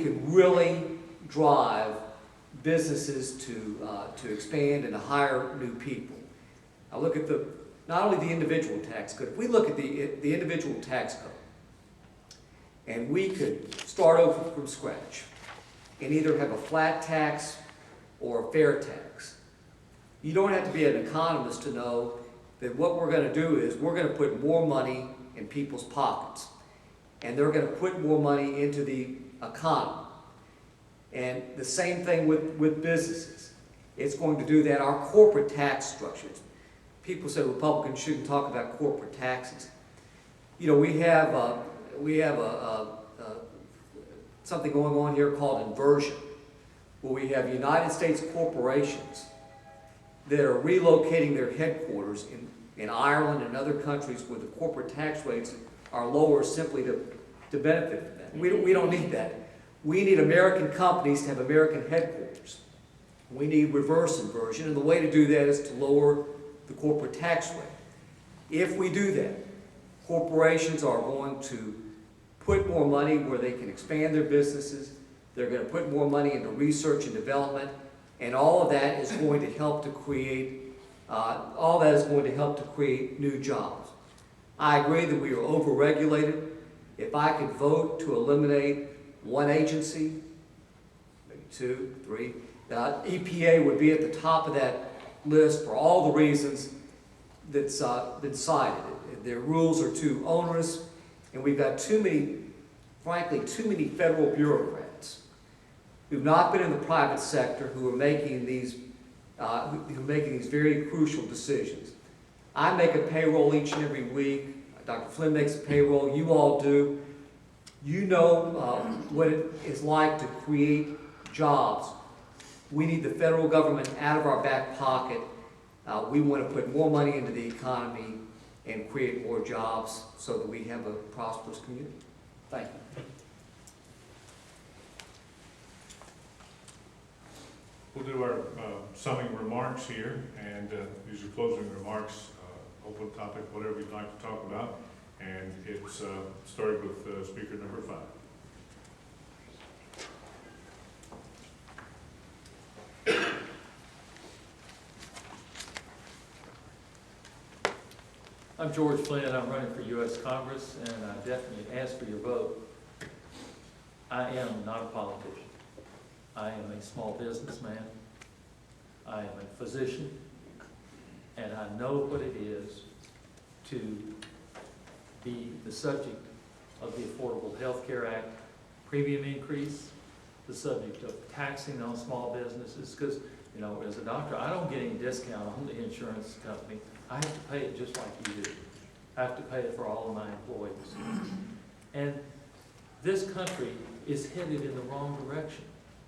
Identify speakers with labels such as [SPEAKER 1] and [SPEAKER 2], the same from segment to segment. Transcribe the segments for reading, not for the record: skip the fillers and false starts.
[SPEAKER 1] can really drive businesses to expand and to hire new people. I look at not only the individual tax code. If we look at the individual tax code, and we could start over from scratch and either have a flat tax or a fair tax. You don't have to be an economist to know that what we're going to do is we're going to put more money in people's pockets, and they're going to put more money into the economy. And the same thing with businesses. It's going to do that. Our corporate tax structures. People say Republicans shouldn't talk about corporate taxes. You know, we have something going on here called inversion, where we have United States corporations that are relocating their headquarters in Ireland and other countries where the corporate tax rates are lower simply to benefit from that. We don't need that. We need American companies to have American headquarters. We need reverse inversion, and the way to do that is to lower the corporate tax rate. If we do that, corporations are going to put more money where they can expand their businesses. They're going to put more money into research and development, and all of that is going to help to create new jobs. I agree that we are overregulated. If I could vote to eliminate one agency, maybe 2, 3, EPA would be at the top of that list for all the reasons that's been cited. Their rules are too onerous, and we've got frankly, too many federal bureaucrats who've not been in the private sector who are making these very crucial decisions. I make a payroll each and every week. Dr. Flynn makes a payroll. You all do. You know what it is like to create jobs. We need the federal government out of our back pocket. We want to put more money into the economy and create more jobs so that we have a prosperous community. Thank you.
[SPEAKER 2] We'll do our summing remarks here, and these are closing remarks, open topic, whatever you'd like to talk about. And it's started with speaker number 5.
[SPEAKER 3] I'm George Flynn. I'm running for U.S. Congress, and I definitely ask for your vote. I am not a politician. I am a small businessman. I am a physician, and I know what it is to be the subject of the Affordable Health Care Act premium increase, the subject of taxing on small businesses, because, you know, as a doctor, I don't get any discount on the insurance company. I have to pay it just like you do. I have to pay it for all of my employees. And this country is headed in the wrong direction.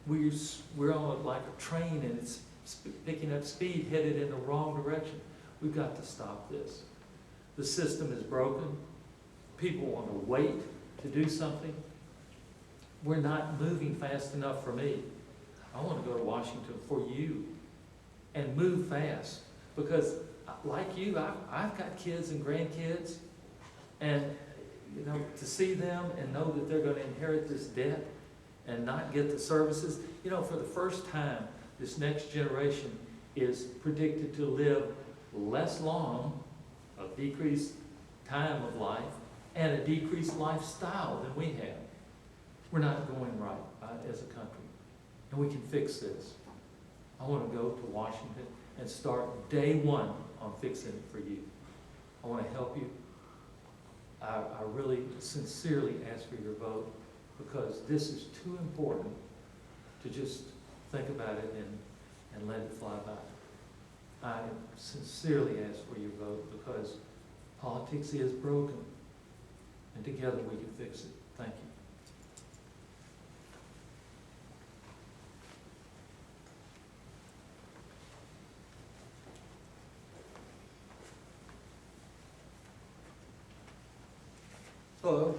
[SPEAKER 3] We're on like a train, and it's picking up speed, headed in the wrong direction. We've got to stop this. The system is broken. People want to wait to do something. We're not moving fast enough for me. I want to go to Washington for you and move fast, because like you, I've got kids and grandkids, and you know, to see them and know that they're going to inherit this debt and not get the services. You know, for the first time, this next generation is predicted to live less long, a decreased time of life, and a decreased lifestyle than we have. We're not going right as a country, and we can fix this. I want to go to Washington and start day one on fixing it for you. I want to help you. I really sincerely ask for your vote, because this is too important to just think about it and let it fly by. I sincerely ask for your vote, because politics is broken, and together we can fix it. Thank you.
[SPEAKER 4] Hello,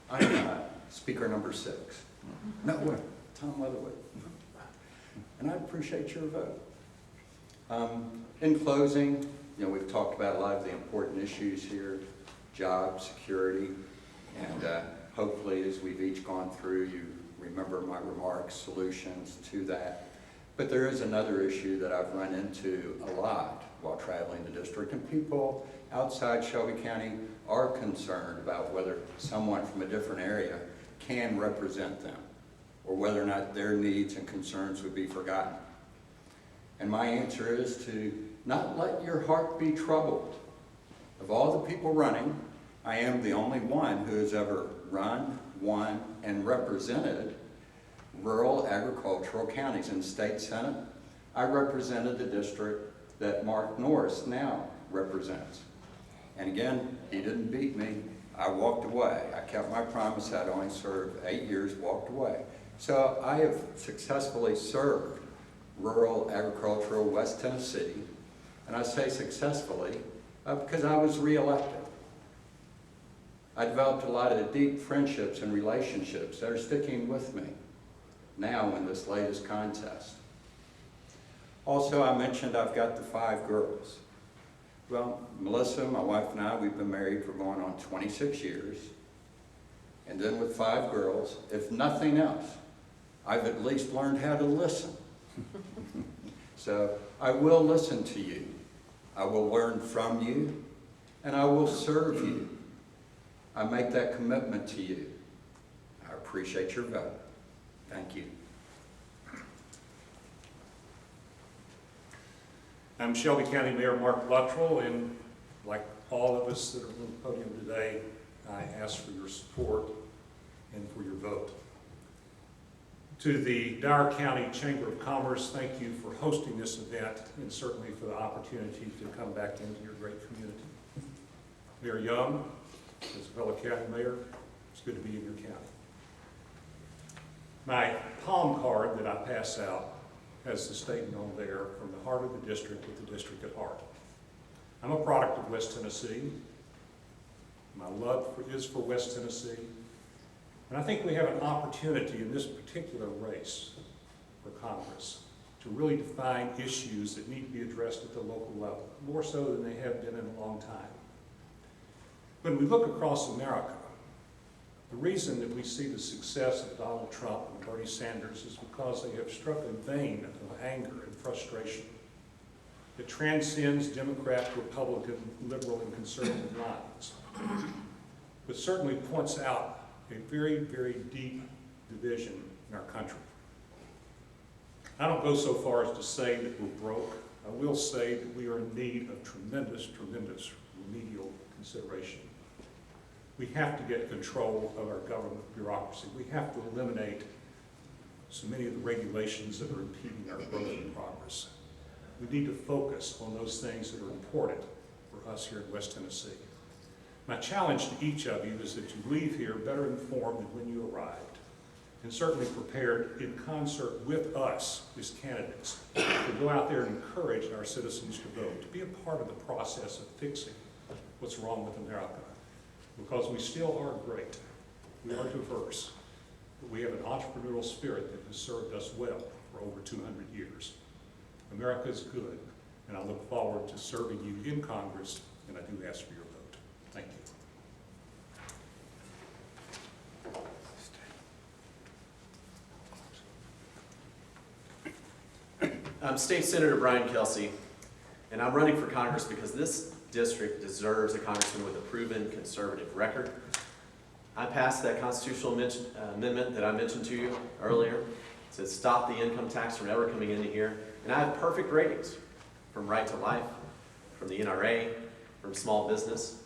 [SPEAKER 4] I'm speaker number 6. No, Tom Leatherwood. And I appreciate your vote. In closing, you know, we've talked about a lot of the important issues here, job security, and hopefully as we've each gone through, you remember my remarks, solutions to that. But there is another issue that I've run into a lot while traveling the district, and people outside Shelby County are concerned about whether someone from a different area can represent them, or whether or not their needs and concerns would be forgotten. And my answer is to not let your heart be troubled. Of all the people running, I am the only one who has ever run, won, and represented rural agricultural counties. In the state senate, I represented the district that Mark Norris now represents. And again, he didn't beat me. I walked away. I kept my promise. I'd only served 8 years, walked away. So I have successfully served rural agricultural West Tennessee, and I say successfully because I was reelected. I developed a lot of deep friendships and relationships that are sticking with me now in this latest contest. Also, I mentioned I've got the 5 girls. Well, Melissa, my wife, and I, we've been married for going on 26 years. And then with 5 girls, if nothing else, I've at least learned how to listen. So I will listen to you. I will learn from you, and I will serve you. I make that commitment to you. I appreciate your vote. Thank you.
[SPEAKER 5] I'm Shelby County Mayor Mark Luttrell, and like all of us that are on the podium today, I ask for your support and for your vote. To the Dyer County Chamber of Commerce, thank you for hosting this event and certainly for the opportunity to come back into your great community. Mayor Young, as a fellow county mayor, it's good to be in your county. My palm card that I pass out has the statement on there, from the heart of the district with the district at heart. I'm a product of West Tennessee. My love is for West Tennessee. And I think we have an opportunity in this particular race for Congress to really define issues that need to be addressed at the local level, more so than they have been in a long time. When we look across America, the reason that we see the success of Donald Trump and Bernie Sanders is because they have struck a vein of anger and frustration that transcends Democrat, Republican, liberal, and conservative lines, but certainly points out a very, very deep division in our country. I don't go so far as to say that we're broke. I will say that we are in need of tremendous, tremendous remedial consideration. We have to get control of our government bureaucracy. We have to eliminate so many of the regulations that are impeding our growth and progress. We need to focus on those things that are important for us here in West Tennessee. My challenge to each of you is that you leave here better informed than when you arrived, and certainly prepared in concert with us as candidates to go out there and encourage our citizens to vote, to be a part of the process of fixing what's wrong with America. Because we still are great. We are diverse, but we have an entrepreneurial spirit that has served us well for over 200 years. America is good, and I look forward to serving you in Congress, and I do ask for your vote. Thank you.
[SPEAKER 6] I'm State Senator Brian Kelsey, and I'm running for Congress because this district deserves a congressman with a proven conservative record. I passed that constitutional amendment that I mentioned to you earlier. It says stop the income tax from ever coming into here. And I have perfect ratings from Right to Life, from the NRA, from small business.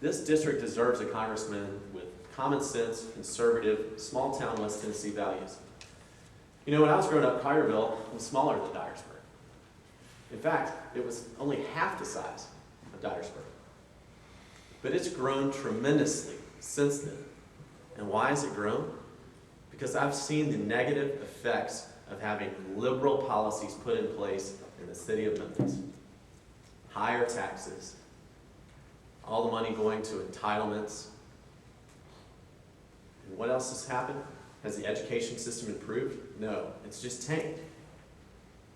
[SPEAKER 6] This district deserves a congressman with common sense, conservative, small town West Tennessee values. You know, when I was growing up, Collierville was smaller than Dyersburg. In fact, it was only half the size of Dyersburg. But it's grown tremendously since then. And why has it grown? Because I've seen the negative effects of having liberal policies put in place in the city of Memphis. Higher taxes, all the money going to entitlements. And what else has happened? Has the education system improved? No, it's just tanked.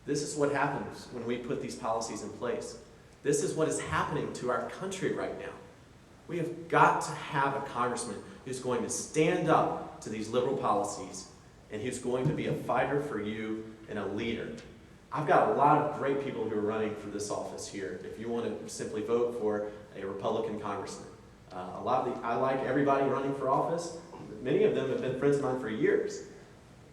[SPEAKER 6] This is what happens when we put these policies in place. This is what is happening to our country right now. We have got to have a congressman who's going to stand up to these liberal policies and who's going to be a fighter for you and a leader. I've got a lot of great people who are running for this office here. If you want to simply vote for a Republican congressman, I like everybody running for office. Many of them have been friends of mine for years.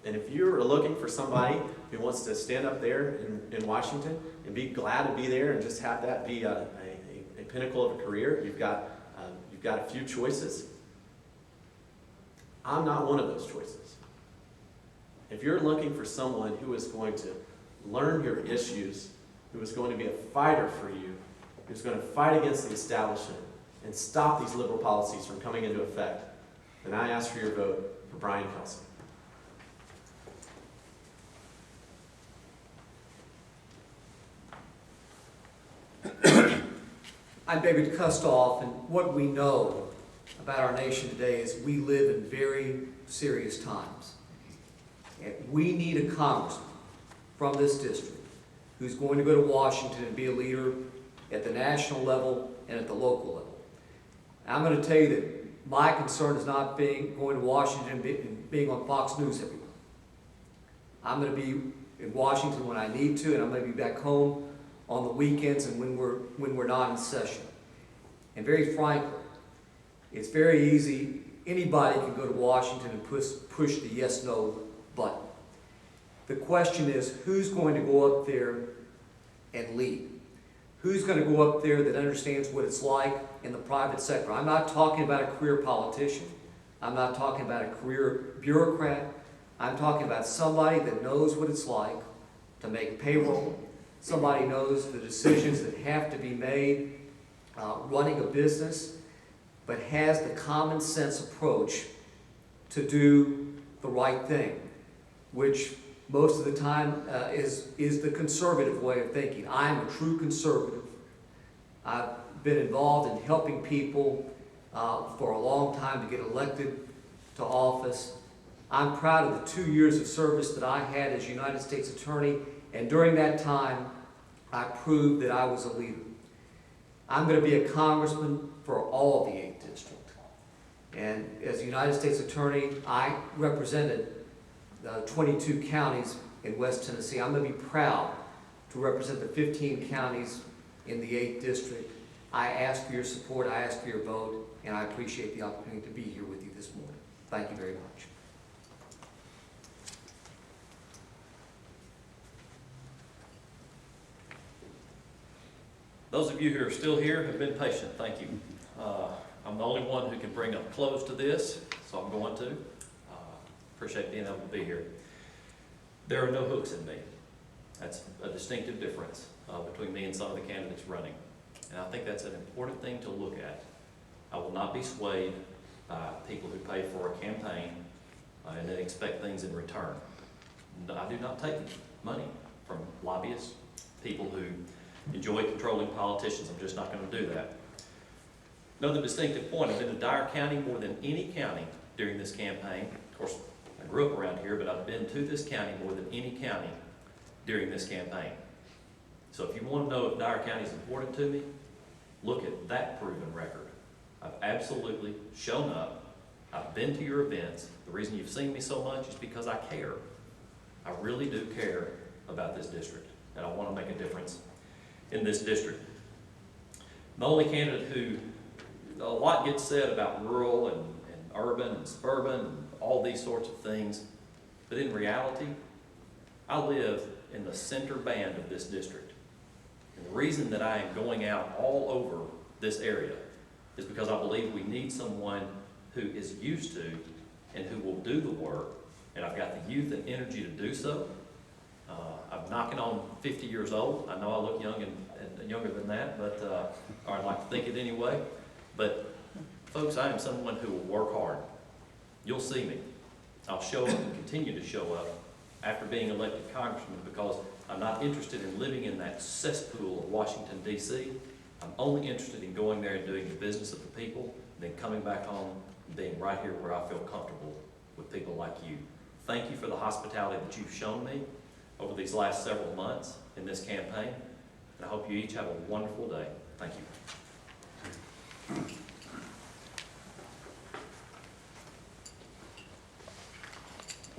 [SPEAKER 6] And if you're looking for somebody who wants to stand up there in Washington and be glad to be there and just have that be a pinnacle of a career, you've got a few choices. I'm not one of those choices. If you're looking for someone who is going to learn your issues, who is going to be a fighter for you, who's going to fight against the establishment and stop these liberal policies from coming into effect, then I ask for your vote for Brian Kelsey.
[SPEAKER 1] I'm David Kustoff, and what we know about our nation today is we live in very serious times. And we need a congressman from this district who's going to go to Washington and be a leader at the national level and at the local level. I'm going to tell you that my concern is not going to Washington and being on Fox News every week. I'm going to be in Washington when I need to, and I'm going to be back home on the weekends and when we're not in session. And very frankly, it's very easy. Anybody can go to Washington and push the yes/no button. The question is, who's going to go up there and lead? Who's going to go up there that understands what it's like in the private sector? I'm not talking about a career politician. I'm not talking about a career bureaucrat. I'm talking about somebody that knows what it's like to make payroll. Somebody knows the decisions that have to be made running a business, but has the common sense approach to do the right thing, which most of the time is the conservative way of thinking. I'm a true conservative. I've been involved in helping people for a long time to get elected to office. I'm proud of the 2 years of service that I had as United States Attorney, and during that time, I proved that I was a leader. I'm going to be a congressman for all of the 8th District. And as a United States Attorney, I represented 22 counties in West Tennessee. I'm going to be proud to represent the 15 counties in the 8th District. I ask for your support, I ask for your vote, and I appreciate the opportunity to be here with you this morning. Thank you very much.
[SPEAKER 3] Those of you who are still here have been patient, thank you. I'm the only one who can bring a close to this, so I'm going to. Appreciate being able to be here. There are no hooks in me. That's a distinctive difference between me and some of the candidates running. And I think that's an important thing to look at. I will not be swayed by people who pay for a campaign and then expect things in return. I do not take money from lobbyists, people who enjoy controlling politicians. I'm just not going to do that. Another distinctive point, I've been to Dyer County more than any county during this campaign. Of course, I grew up around here, but I've been to this county more than any county during this campaign. So if you want to know if Dyer County is important to me, look at that proven record. I've absolutely shown up. I've been to your events. The reason you've seen me so much is because I care. I really do care about this district, and I want to make a difference in this district. The only candidate who, a lot gets said about rural and urban and suburban and all these sorts of things, but in reality, I live in the center band of this district. And the reason that I am going out all over this area is because I believe we need someone who is used to and who will do the work, and I've got the youth and energy to do so. I'm knocking on 50 years old. I know I look young and younger than that, but or I'd like to think it anyway. But folks, I am someone who will work hard. You'll see me. I'll show up and continue to show up after being elected congressman, because I'm not interested in living in that cesspool of Washington, D.C. I'm only interested in going there and doing the business of the people, and then coming back home and being right here where I feel comfortable with people like you. Thank you for the hospitality that you've shown me over these last several months in this campaign, and I hope you each have a wonderful day. Thank you.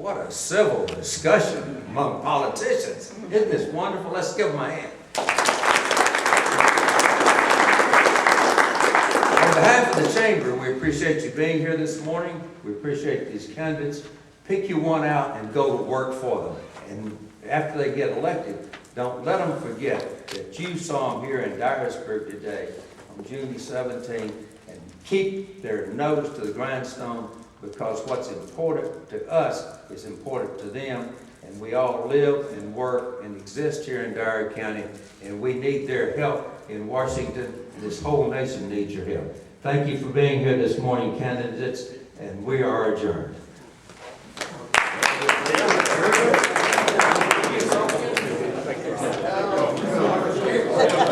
[SPEAKER 7] What a civil discussion among politicians. Isn't this wonderful? Let's give them a hand. On behalf of the chamber, we appreciate you being here this morning. We appreciate these candidates. Pick you one out and go to work for them. And after they get elected, don't let them forget that you saw them here in Dyersburg today on June the 17th, and keep their nose to the grindstone, because what's important to us is important to them, and we all live and work and exist here in Dyer County, and we need their help in Washington, and this whole nation needs your help. Thank you for being here this morning, candidates, and we are adjourned.